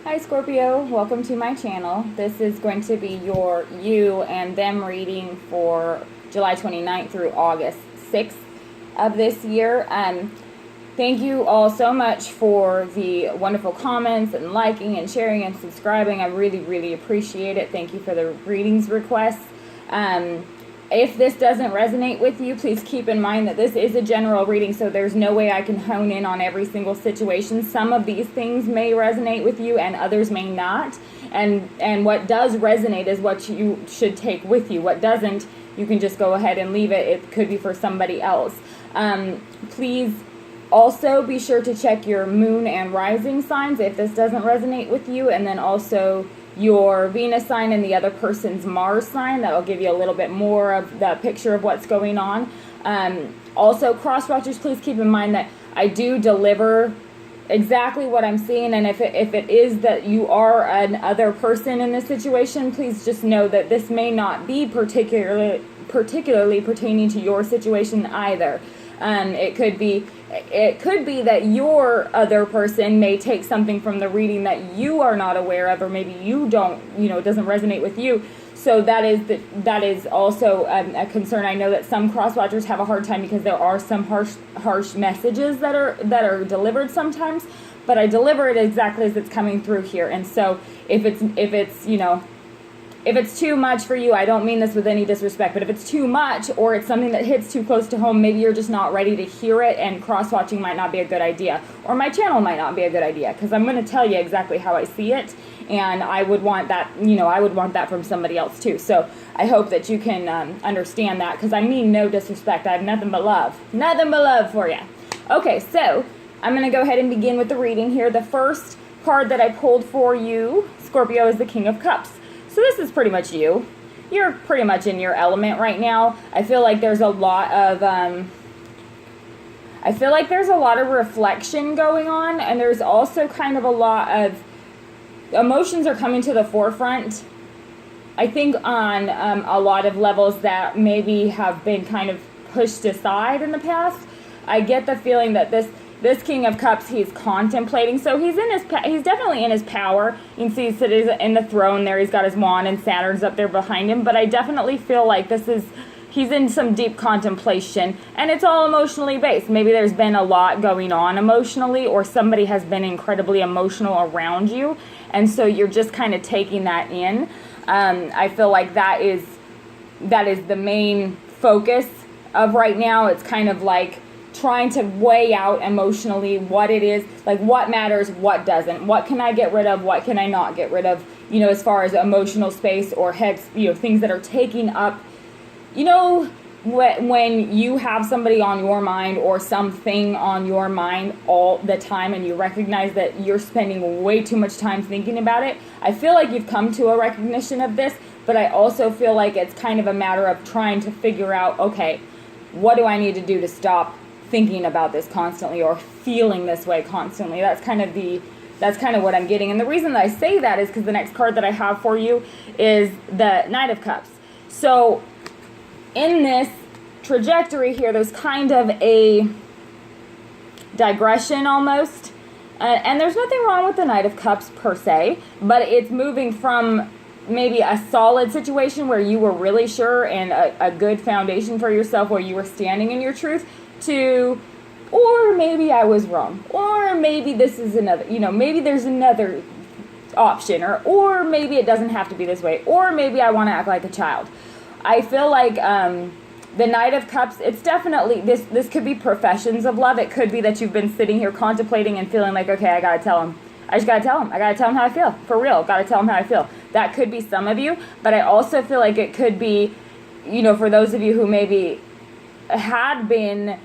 Hi Scorpio, welcome to my channel. This is going to be your you and them reading for July 29th through August 6th of this year. Thank you all so much for the wonderful comments and liking and sharing and subscribing. I really appreciate it. Thank you for the readings requests. If this doesn't resonate with you, please keep in mind that this is a general reading, so there's no way I can hone in on every single situation. Some of these things may resonate with you and others may not. And what does resonate is what you should take with you. What doesn't, you can just go ahead and leave it. It could be for somebody else. Please also be sure to check your moon and rising signs if this doesn't resonate with you, and then also your Venus sign and the other person's Mars sign. That'll give you a little bit more of the picture of what's going on. Also, cross watchers, please keep in mind that I do deliver exactly what I'm seeing, and if it is that you are an other person in this situation, please just know that this may not be particularly pertaining to your situation either. It could be that your other person may take something from the reading that you are not aware of, or maybe you don't, it doesn't resonate with you. So that is also a concern. I know that some cross watchers have a hard time because there are some harsh messages that are delivered sometimes, but I deliver it exactly as it's coming through here. And so if it's too much for you, I don't mean this with any disrespect, but if it's too much or it's something that hits too close to home, maybe you're just not ready to hear it, and cross-watching might not be a good idea. Or my channel might not be a good idea, because I'm going to tell you exactly how I see it, and I would want that, I would want that from somebody else too. So I hope that you can understand that, because I mean no disrespect. I have nothing but love. Nothing but love for you. Okay, so I'm going to go ahead and begin with the reading here. The first card that I pulled for you, Scorpio, is the King of Cups. So this is pretty much you. You're pretty much in your element right now. I feel like there's a lot of reflection going on, and there's also kind of a lot of emotions are coming to the forefront. I think on a lot of levels that maybe have been kind of pushed aside in the past. I get the feeling that this King of Cups, he's contemplating. So he's definitely in his power. You can see he's sitting in the throne there. He's got his wand and Saturn's up there behind him. But I definitely feel like he's in some deep contemplation, and it's all emotionally based. Maybe there's been a lot going on emotionally, or somebody has been incredibly emotional around you, and so you're just kind of taking that in. I feel like that is the main focus of right now. It's kind of like trying to weigh out emotionally what it is, like what matters, what doesn't, what can I get rid of, what can I not get rid of, as far as emotional space or heads, things that are taking up, when you have somebody on your mind or something on your mind all the time, and you recognize that you're spending way too much time thinking about it. I feel like you've come to a recognition of this, but I also feel like it's kind of a matter of trying to figure out, okay, what do I need to do to stop thinking about this constantly or feeling this way constantly. That's kind of what I'm getting. And the reason that I say that is because the next card that I have for you is the Knight of Cups. So in this trajectory here, there's kind of a digression almost. And there's nothing wrong with the Knight of Cups per se, but it's moving from maybe a solid situation where you were really sure and a good foundation for yourself, where you were standing in your truth, to, or maybe I was wrong, or maybe this is another, maybe there's another option, or maybe it doesn't have to be this way, or maybe I want to act like a child. I feel like the Knight of Cups, it's definitely, this could be professions of love. It could be that you've been sitting here contemplating and feeling like, okay, I gotta tell him. I just gotta tell him. I gotta tell him how I feel. For real, gotta tell him how I feel. That could be some of you, but I also feel like it could be, for those of you who maybe had been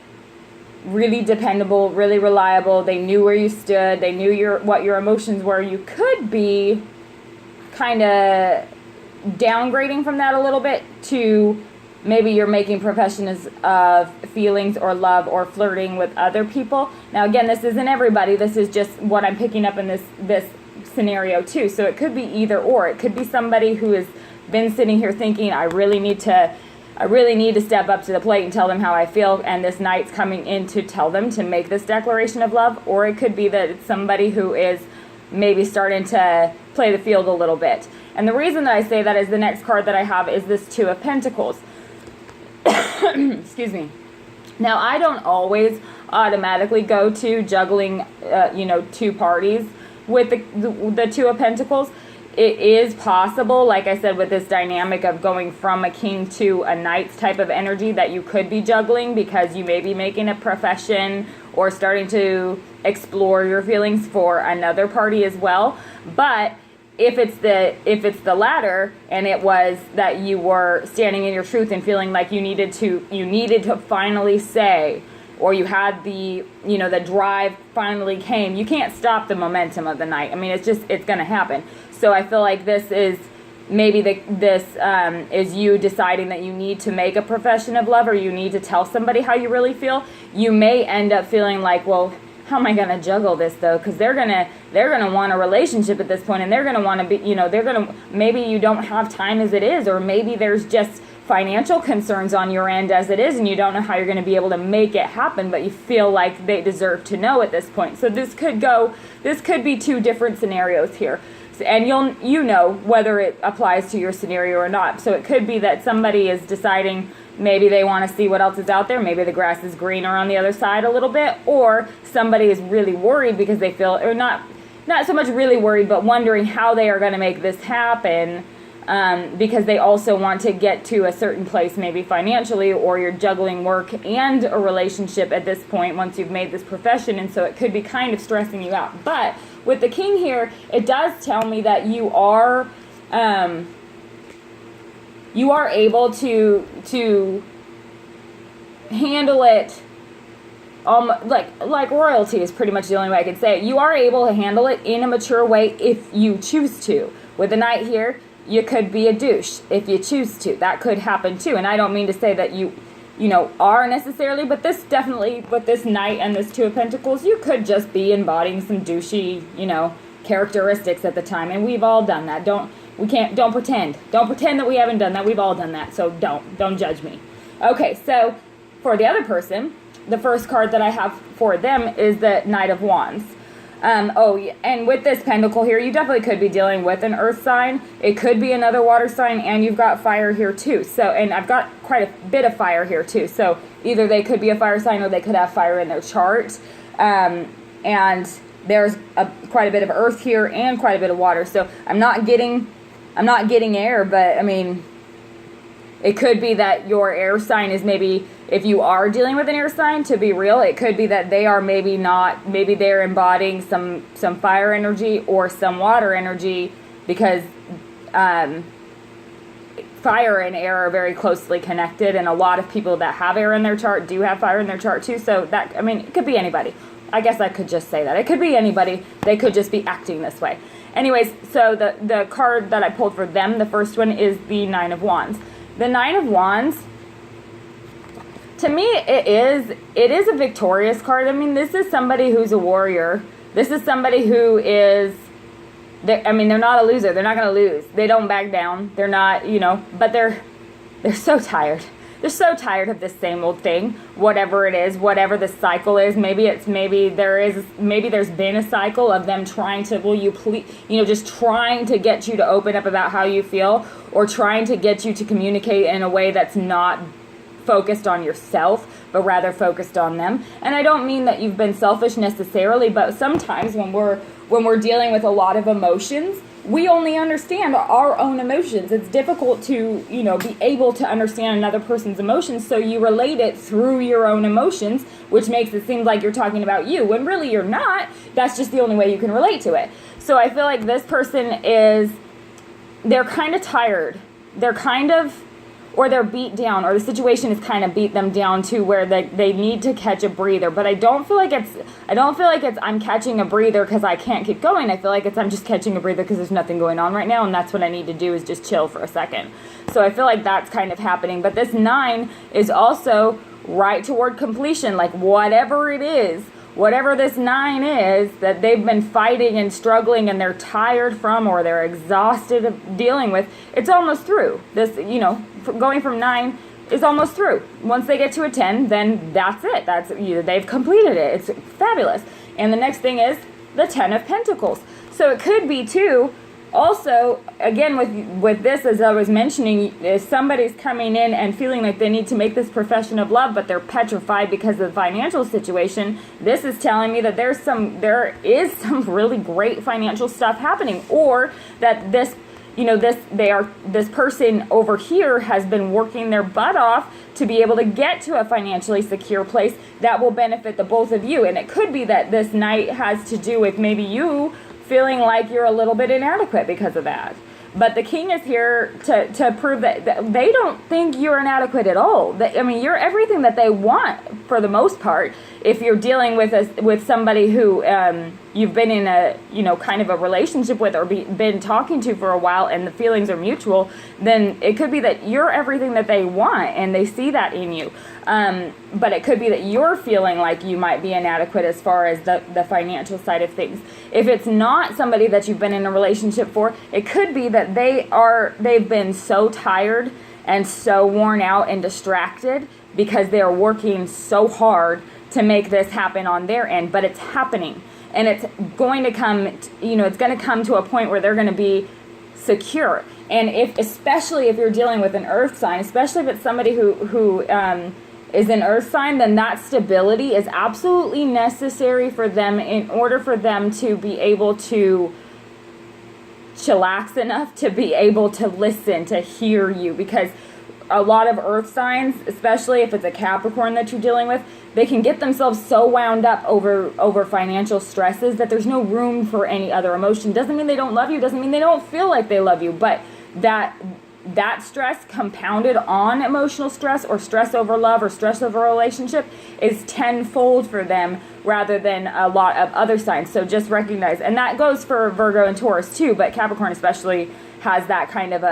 really dependable, really reliable, they knew where you stood, they knew what your emotions were, you could be kind of downgrading from that a little bit to maybe you're making professions of feelings or love or flirting with other people. Now again, this isn't everybody, this is just what I'm picking up in this scenario too. So it could be either or. It could be somebody who has been sitting here thinking, I really need to step up to the plate and tell them how I feel, and this Knight's coming in to tell them to make this declaration of love. Or it could be that it's somebody who is maybe starting to play the field a little bit. And the reason that I say that is the next card that I have is this Two of Pentacles. Excuse me. Now, I don't always automatically go to juggling, two parties with the Two of Pentacles. It is possible, like I said, with this dynamic of going from a king to a knight's type of energy, that you could be juggling because you may be making a profession or starting to explore your feelings for another party as well. But if it's the latter, and it was that you were standing in your truth and feeling like you needed to finally say, or you had the drive finally came, you can't stop the momentum of the night. I mean, it's going to happen. So I feel like this is maybe this is you deciding that you need to make a profession of love, or you need to tell somebody how you really feel. You may end up feeling like, well, how am I going to juggle this though? Because they're gonna want a relationship at this point, and they're gonna want to be, maybe you don't have time as it is, or maybe there's just financial concerns on your end as it is, and you don't know how you're going to be able to make it happen, but you feel like they deserve to know at this point. So this could be two different scenarios here. And you know whether it applies to your scenario or not. So it could be that somebody is deciding maybe they want to see what else is out there. Maybe the grass is greener on the other side a little bit. Or somebody is really worried because they feel, or not so much really worried, but wondering how they are going to make this happen. Because they also want to get to a certain place, maybe financially, or you're juggling work and a relationship at this point once you've made this profession. And so it could be kind of stressing you out. But with the king here, it does tell me that you are able to handle it, like royalty is pretty much the only way I could say it. You are able to handle it in a mature way if you choose to. With the knight here, you could be a douche if you choose to. That could happen too. And I don't mean to say that you are necessarily, but this definitely, with this knight and this Two of Pentacles, you could just be embodying some douchey, characteristics at the time. And we've all done that. Don't pretend. Don't pretend that we haven't done that. We've all done that. So don't judge me. Okay, so for the other person, the first card that I have for them is the Knight of Wands. And with this pentacle here, you definitely could be dealing with an earth sign. It could be another water sign, and you've got fire here too. So, and I've got quite a bit of fire here too. So either they could be a fire sign, or they could have fire in their chart. And there's quite a bit of earth here and quite a bit of water. So I'm not getting air, but I mean, it could be that your air sign is maybe, if you are dealing with an air sign, to be real, it could be that they are maybe they're embodying some fire energy or some water energy, because fire and air are very closely connected, and a lot of people that have air in their chart do have fire in their chart too. So that, I mean, it could be anybody. I guess I could just say that. It could be anybody. They could just be acting this way. Anyways, so the card that I pulled for them, the first one, is the Nine of Wands. The Nine of Wands, to me, it is a victorious card. I mean, this is somebody who's a warrior. This is somebody who is, they're not a loser. They're not going to lose. They don't back down. They're not, but they're so tired. They're so tired of this same old thing, whatever it is, whatever the cycle is. Maybe there's been a cycle of them trying to, will you please, just trying to get you to open up about how you feel, or trying to get you to communicate in a way that's not focused on yourself, but rather focused on them. And I don't mean that you've been selfish necessarily, but sometimes when we're dealing with a lot of emotions, we only understand our own emotions. It's difficult to, be able to understand another person's emotions, so you relate it through your own emotions, which makes it seem like you're talking about you, when really you're not. That's just the only way you can relate to it. So I feel like this person they're kind of tired. Or they're beat down, or the situation has kind of beat them down to where they need to catch a breather. But I don't feel like it's I'm catching a breather because I can't keep going. I feel like I'm just catching a breather because there's nothing going on right now, and that's what I need to do, is just chill for a second. So I feel like that's kind of happening. But this 9 is also right toward completion, like whatever it is. Whatever this 9 is that they've been fighting and struggling and they're tired from, or they're exhausted of dealing with, it's almost through. This, going from 9 is almost through. Once they get to a 10, then that's it. They've completed it. It's fabulous. And the next thing is the 10 of Pentacles. So it could be too. Also, again, with this, as I was mentioning, if somebody's coming in and feeling like they need to make this profession of love, but they're petrified because of the financial situation, this is telling me that there is some really great financial stuff happening, or that this person over here has been working their butt off to be able to get to a financially secure place that will benefit the both of you. And it could be that this night has to do with maybe you feeling like you're a little bit inadequate because of that. But the king is here to prove that they don't think you're inadequate at all. You're everything that they want for the most part. If you're dealing with somebody who you've been in a kind of a relationship with, or been talking to for a while, and the feelings are mutual, then it could be that you're everything that they want, and they see that in you. But it could be that you're feeling like you might be inadequate as far as the financial side of things. If it's not somebody that you've been in a relationship for, it could be that they've been so tired and so worn out and distracted because they're working so hard to make this happen on their end. But it's happening, and it's going to come, it's going to come to a point where they're going to be secure. And especially if you're dealing with an earth sign, especially if it's somebody who is an earth sign, then that stability is absolutely necessary for them in order for them to be able to chillax enough to be able to listen, to hear you. Because a lot of earth signs, especially if it's a Capricorn that you're dealing with, they can get themselves so wound up over financial stresses that there's no room for any other emotion. Doesn't mean they don't love you, doesn't mean they don't feel like they love you, but that stress compounded on emotional stress, or stress over love, or stress over a relationship, is tenfold for them rather than a lot of other signs. So just recognize, and that goes for Virgo and Taurus too, but Capricorn especially has that kind of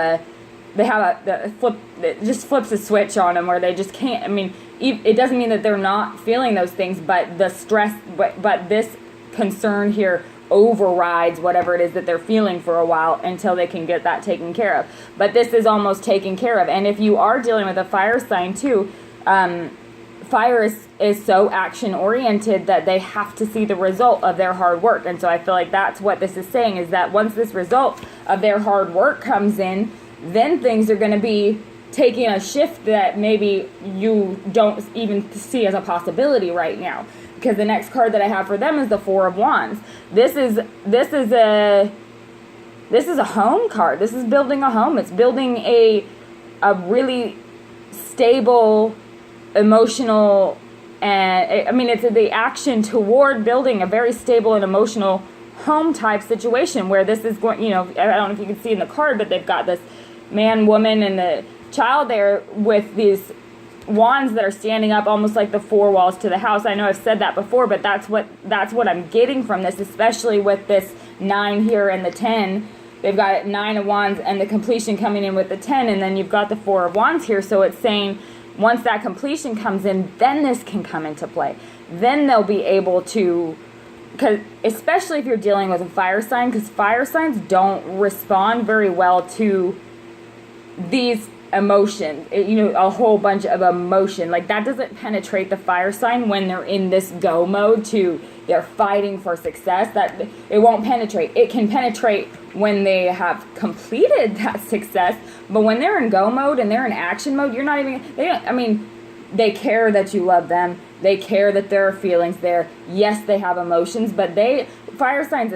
it just flips a switch on them where they just can't. It doesn't mean that they're not feeling those things, but the stress, but this concern here overrides whatever it is that they're feeling for a while until they can get that taken care of. But this is almost taken care of. And if you are dealing with a fire sign too, fire is so action oriented that they have to see the result of their hard work. And so I feel like that's what this is saying, is that once this result of their hard work comes in, then things are going to be taking a shift that maybe you don't even see as a possibility right now. Because the next card that I have for them is the Four of Wands. This is a home card. This is building a home. It's building a really stable, emotional, and it's the action toward building a very stable and emotional home type situation, where this is going, I don't know if you can see in the card, but they've got this man, woman, and the child there with these wands that are standing up almost like the four walls to the house. I know I've said that before, but that's what I'm getting from this, especially with this 9 here and the 10. They've got 9 of wands and the completion coming in with the 10, and then you've got the 4 of wands here. So it's saying once that completion comes in, then this can come into play. Then they'll be able to, because especially if you're dealing with a fire sign, because fire signs don't respond very well to these emotions, a whole bunch of emotion. Like, that doesn't penetrate the fire sign when they're in this go mode they're fighting for success. That it won't penetrate. It can penetrate when they have completed that success, but when they're in go mode and they're in action mode, they care that you love them. They care that there are feelings there. Yes, they have emotions, but fire signs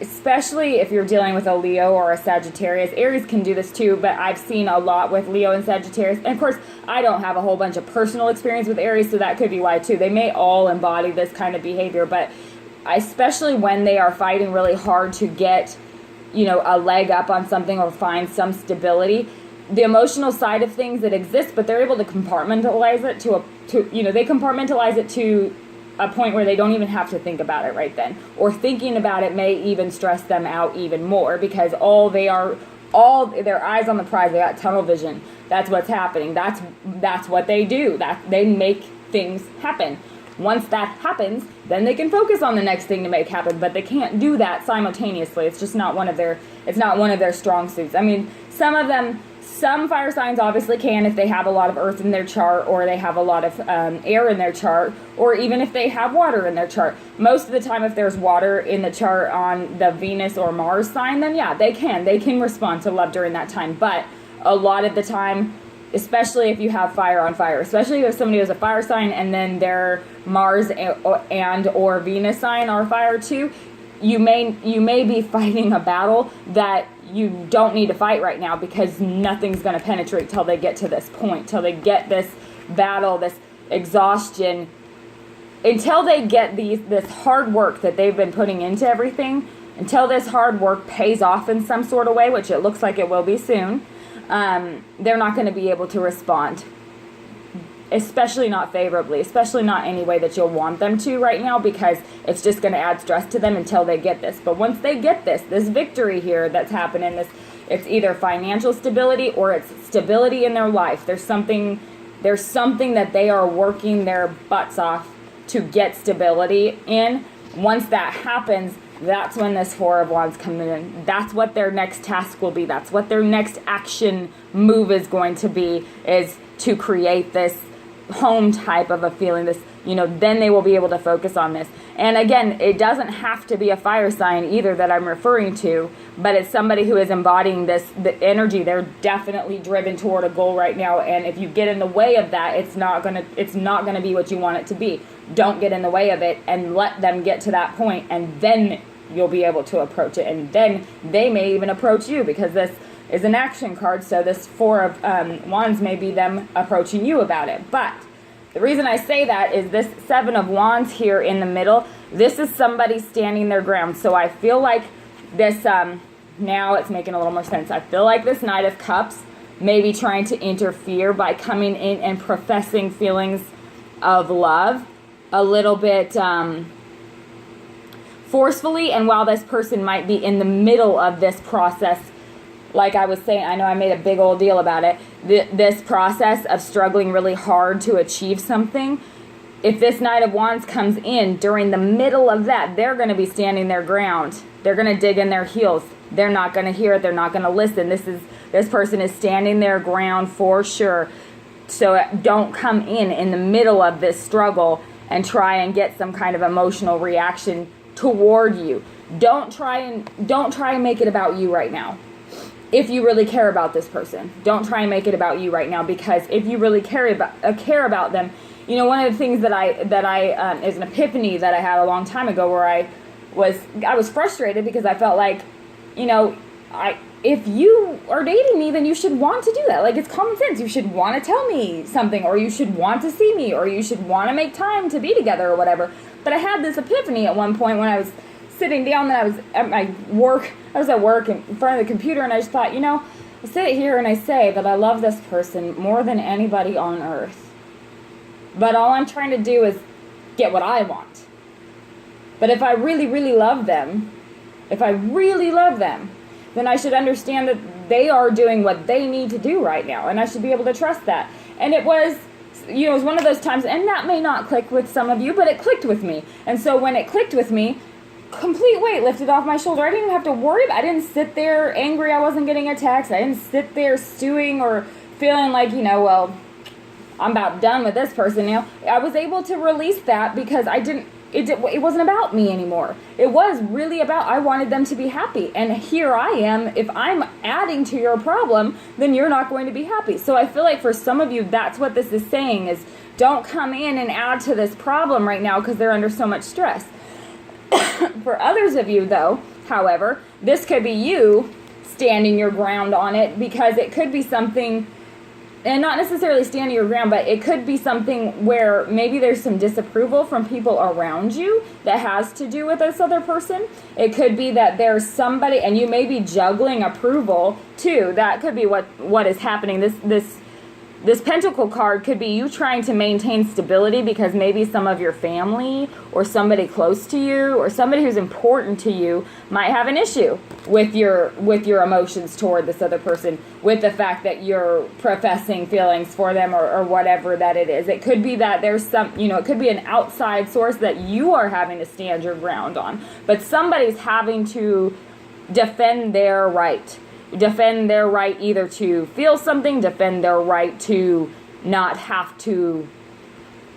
especially if you're dealing with a Leo or a Sagittarius. Aries can do this too, but I've seen a lot with Leo and Sagittarius. And of course, I don't have a whole bunch of personal experience with Aries, so that could be why too. They may all embody this kind of behavior, but especially when they are fighting really hard to get, a leg up on something or find some stability, the emotional side of things that exist, but they're able to compartmentalize it they compartmentalize it to a point where they don't even have to think about it right then, or thinking about it may even stress them out even more, because all their eyes on the prize. They got tunnel vision. That's what's happening. That's what they do. That they make things happen. Once that happens, then they can focus on the next thing to make happen, but they can't do that simultaneously. It's just not one of their strong suits. Some of them Some fire signs obviously can if they have a lot of earth in their chart, or they have a lot of air in their chart, or even if they have water in their chart. Most of the time, if there's water in the chart on the Venus or Mars sign, then yeah, they can respond to love during that time. But a lot of the time, especially if you have fire on fire, especially if somebody has a fire sign and then their Mars and or Venus sign are fire too, you may be fighting a battle that you don't need to fight right now, because nothing's going to penetrate till they get to this point, till they get this battle, this exhaustion, until they get this hard work that they've been putting into everything, until this hard work pays off in some sort of way, which it looks like it will be soon. They're not going to be able to respond, especially not favorably, especially not any way that you'll want them to right now, because it's just going to add stress to them until they get this. But once they get this victory here that's happening, it's either financial stability or it's stability in their life. There's something that they are working their butts off to get stability in. Once that happens, that's when this Four of Wands comes in. That's what their next task will be. That's what their next action move is going to be, is to create this home type of a feeling. This, then they will be able to focus on this. And again, it doesn't have to be a fire sign either that I'm referring to, but it's somebody who is embodying the energy. They're definitely driven toward a goal right now. And if you get in the way of that, it's not gonna be what you want it to be. Don't get in the way of it, and let them get to that point, and then you'll be able to approach it. And then they may even approach you, because this is an action card. So this Four of Wands may be them approaching you about it. But the reason I say that is this Seven of Wands here in the middle. This is somebody standing their ground. So I feel like this, now it's making a little more sense. I feel like this Knight of Cups may be trying to interfere by coming in and professing feelings of love a little bit forcefully. And while this person might be in the middle of this process, like I was saying, I know I made a big old deal about it, this process of struggling really hard to achieve something, if this Knight of Wands comes in during the middle of that, they're going to be standing their ground. They're going to dig in their heels. They're not going to hear it. They're not going to listen. This person is standing their ground for sure. So don't come in the middle of this struggle and try and get some kind of emotional reaction toward you. Don't try and make it about you right now. If you really care about this person, don't try and make it about you right now, because if you really care about them, one of the things that I is an epiphany that I had a long time ago, where I was frustrated because I felt like, if you are dating me, then you should want to do that. Like, it's common sense. You should want to tell me something, or you should want to see me, or you should want to make time to be together or whatever. But I had this epiphany at one point when I was sitting down, and I was at work in front of the computer, and I just thought, I sit here and I say that I love this person more than anybody on earth. But all I'm trying to do is get what I want. But if I really, really love them, then I should understand that they are doing what they need to do right now, and I should be able to trust that. And it was, it was one of those times, and that may not click with some of you, but it clicked with me. And so when it clicked with me, complete weight lifted off my shoulder. I didn't even have to worry about it. I didn't sit there angry I wasn't getting a text. I didn't sit there stewing or feeling like, well, I'm about done with this person now. I was able to release that because it wasn't about me anymore. It was really about, I wanted them to be happy. And here I am. If I'm adding to your problem, then you're not going to be happy. So I feel like for some of you, that's what this is saying, is don't come in and add to this problem right now because they're under so much stress. For others of you, though, however, this could be you standing your ground on it, because it could be something, and not necessarily standing your ground, but it could be something where maybe there's some disapproval from people around you that has to do with this other person. It could be that there's somebody, and you may be juggling approval too. That could be what is happening. This Pentacle card could be you trying to maintain stability because maybe some of your family or somebody close to you or somebody who's important to you might have an issue with your emotions toward this other person, with the fact that you're professing feelings for them or whatever that it is. It could be that there's some, it could be an outside source that you are having to stand your ground on, but somebody's having to defend their right. defend their right either to feel something, defend their right to not have to.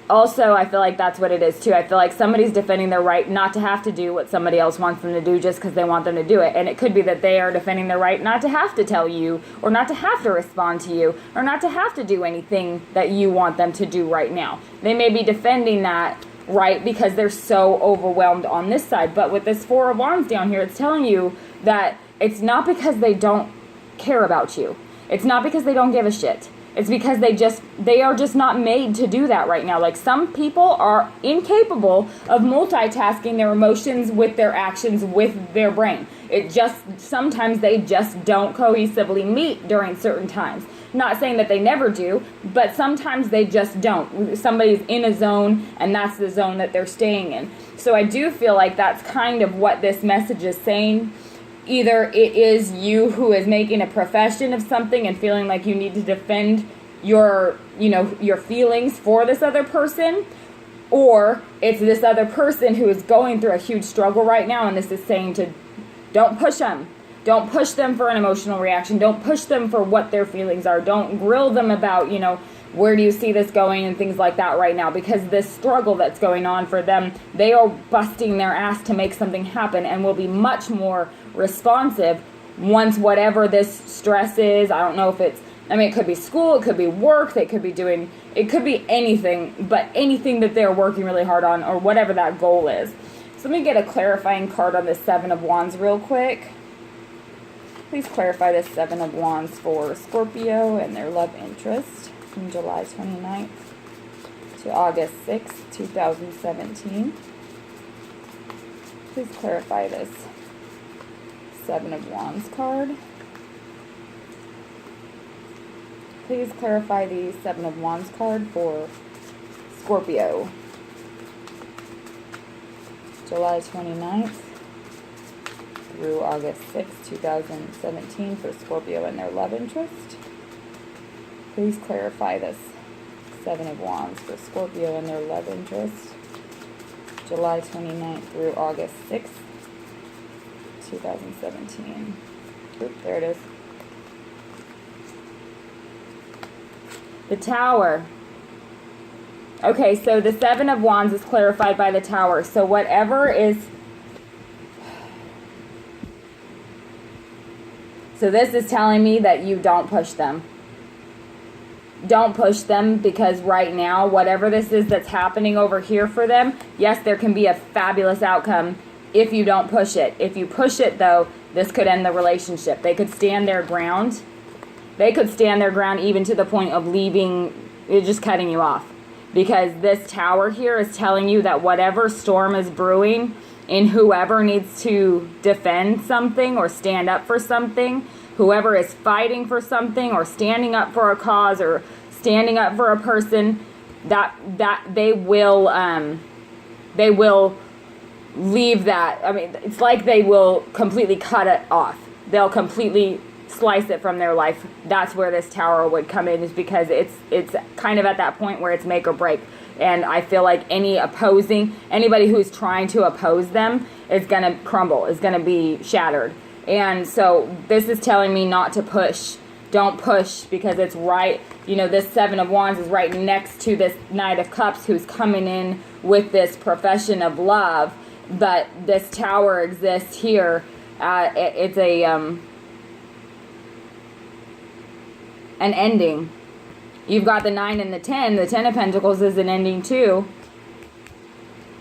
Also, I feel like that's what it is too. I feel like somebody's defending their right not to have to do what somebody else wants them to do just because they want them to do it. And it could be that they are defending their right not to have to tell you, or not to have to respond to you, or not to have to do anything that you want them to do right now. They may be defending that right because they're so overwhelmed on this side. But with this Four of Wands down here, it's telling you that it's not because they don't care about you. It's not because they don't give a shit. It's because they are just not made to do that right now. Like, some people are incapable of multitasking their emotions with their actions with their brain. Sometimes they just don't cohesively meet during certain times. Not saying that they never do, but sometimes they just don't. Somebody's in a zone, and that's the zone that they're staying in. So I do feel like that's kind of what this message is saying. Either it is you who is making a profession of something and feeling like you need to defend your feelings for this other person, or it's this other person who is going through a huge struggle right now, and this is saying to don't push them. Don't push them for an emotional reaction. Don't push them for what their feelings are. Don't grill them about, where do you see this going and things like that right now, because this struggle that's going on for them, they are busting their ass to make something happen and will be much more responsive once whatever this stress is. I don't know if it could be school, it could be work, it could be anything, but anything that they're working really hard on, or whatever that goal is. So let me get a clarifying card on the Seven of Wands real quick. Please clarify this Seven of Wands for Scorpio and their love interest from July 29th to August 6th, 2017. Please clarify this Seven of Wands card. Please clarify the Seven of Wands card for Scorpio. July 29th through August 6th, 2017 for Scorpio and their love interest. Please clarify this Seven of Wands for Scorpio and their love interest. July 29th through August 6th, 2017. Oop, there it is. The Tower. Okay, so the Seven of Wands is clarified by the Tower. So whatever is... So this is telling me that you don't push them. Don't push them, because right now, whatever this is that's happening over here for them, yes, there can be a fabulous outcome if you don't push it. If you push it, though, this could end the relationship. They could stand their ground. They could stand their ground even to the point of leaving, just cutting you off. Because this Tower here is telling you that whatever storm is brewing in whoever needs to defend something or stand up for something, whoever is fighting for something or standing up for a cause or standing up for a person, that they will leave that. I mean, it's like they will completely cut it off. They'll completely slice it from their life. That's where this Tower would come in, is because it's kind of at that point where it's make or break. And I feel like anybody who's trying to oppose them is going to crumble, is going to be shattered. And so this is telling me not to push. Don't push, because it's right. This Seven of Wands is right next to this Knight of Cups, who's coming in with this profession of love. But this Tower exists here. It's an ending. You've got the 9 and the 10. The 10 of Pentacles is an ending too.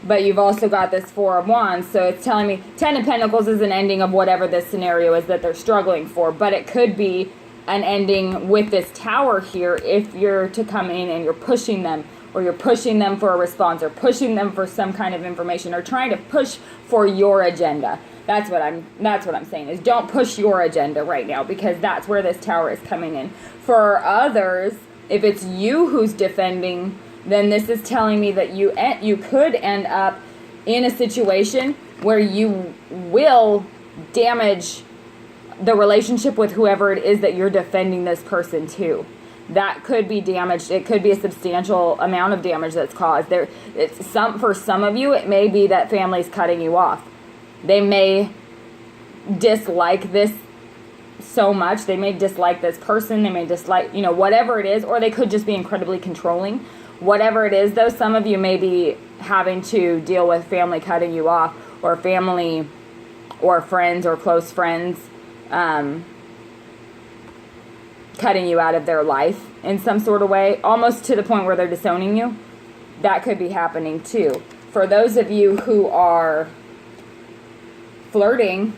But you've also got this Four of Wands. So it's telling me 10 of Pentacles is an ending of whatever this scenario is that they're struggling for. But it could be an ending with this Tower here if you're to come in and you're pushing them, or you're pushing them for a response, or pushing them for some kind of information, or trying to push for your agenda. That's what I'm saying, is don't push your agenda right now, because that's where this Tower is coming in. For others, if it's you who's defending, then this is telling me that you could end up in a situation where you will damage the relationship with whoever it is that you're defending this person to. That could be damaged. It could be a substantial amount of damage that's caused. For some of you, it may be that family's cutting you off. They may dislike this so much. They may dislike this person. They may dislike, whatever it is, or they could just be incredibly controlling. Whatever it is, though, some of you may be having to deal with family cutting you off, or family or friends or close friends cutting you out of their life in some sort of way, almost to the point where they're disowning you. That could be happening too. For those of you who are flirting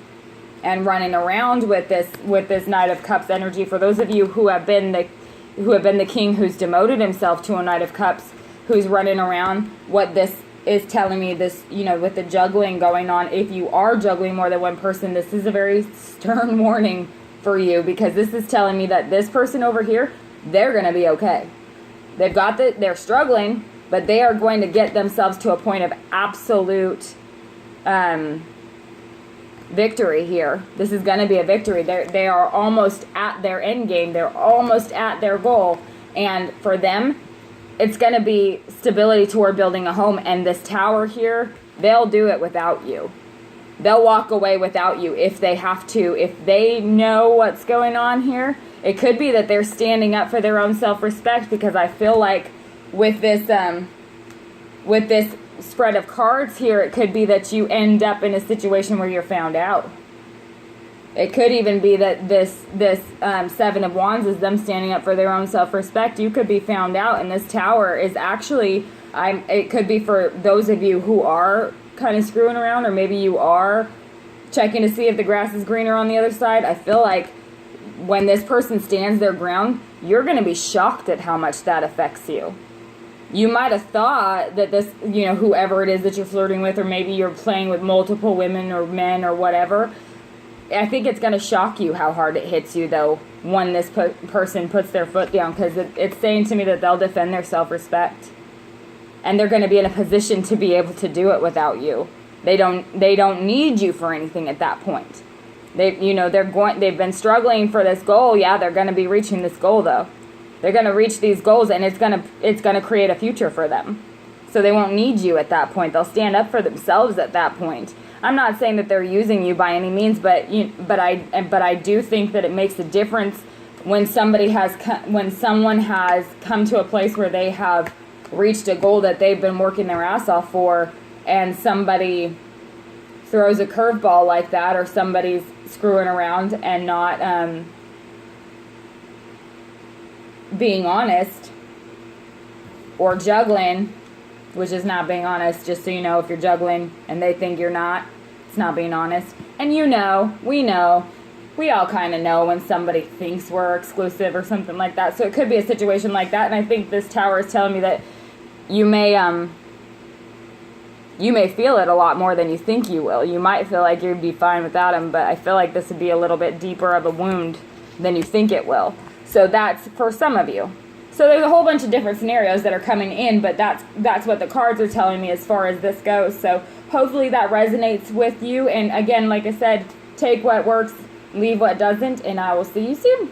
and running around with this Knight of Cups energy, for those of you who have been the king who's demoted himself to a Knight of Cups, who's running around, what this is telling me, this, with the juggling going on, if you are juggling more than one person, this is a very stern warning for you, because this is telling me that this person over here, they're going to be okay. They're struggling, but they are going to get themselves to a point of absolute victory here. This is going to be a victory. They are almost at their end game. They're almost at their goal. And for them, it's going to be stability toward building a home. And this tower here, they'll do it without you. They'll walk away without you if they have to. If they know what's going on here, it could be that they're standing up for their own self-respect, because I feel like with this spread of cards here, it could be that you end up in a situation where you're found out. It could even be that this Seven of Wands is them standing up for their own self-respect. You could be found out, and this tower is actually, it could be for those of you who are kind of screwing around, or maybe you are checking to see if the grass is greener on the other side. I feel like when this person stands their ground, you're going to be shocked at how much that affects you. You might have thought that this, whoever it is that you're flirting with, or maybe you're playing with multiple women or men or whatever, I think it's going to shock you how hard it hits you, though, when this person puts their foot down, because it's saying to me that they'll defend their self-respect. And they're going to be in a position to be able to do it without you. They don't need you for anything at that point. They've been struggling for this goal. Yeah, they're going to be reaching this goal, though. They're going to reach these goals, and it's going to create a future for them. So they won't need you at that point. They'll stand up for themselves at that point. I'm not saying that they're using you by any means, but I do think that it makes a difference when someone has come to a place where they have reached a goal that they've been working their ass off for, and somebody throws a curveball like that, or somebody's screwing around and not being honest, or juggling, which is not being honest. Just so you know, if you're juggling and they think you're not, it's not being honest. And we all kind of know when somebody thinks we're exclusive or something like that. So it could be a situation like that. And I think this tower is telling me that you may feel it a lot more than you think you will. You might feel like you'd be fine without him, but I feel like this would be a little bit deeper of a wound than you think it will. So that's for some of you. So there's a whole bunch of different scenarios that are coming in, but that's what the cards are telling me as far as this goes. So hopefully that resonates with you. And again, like I said, take what works, leave what doesn't, and I will see you soon.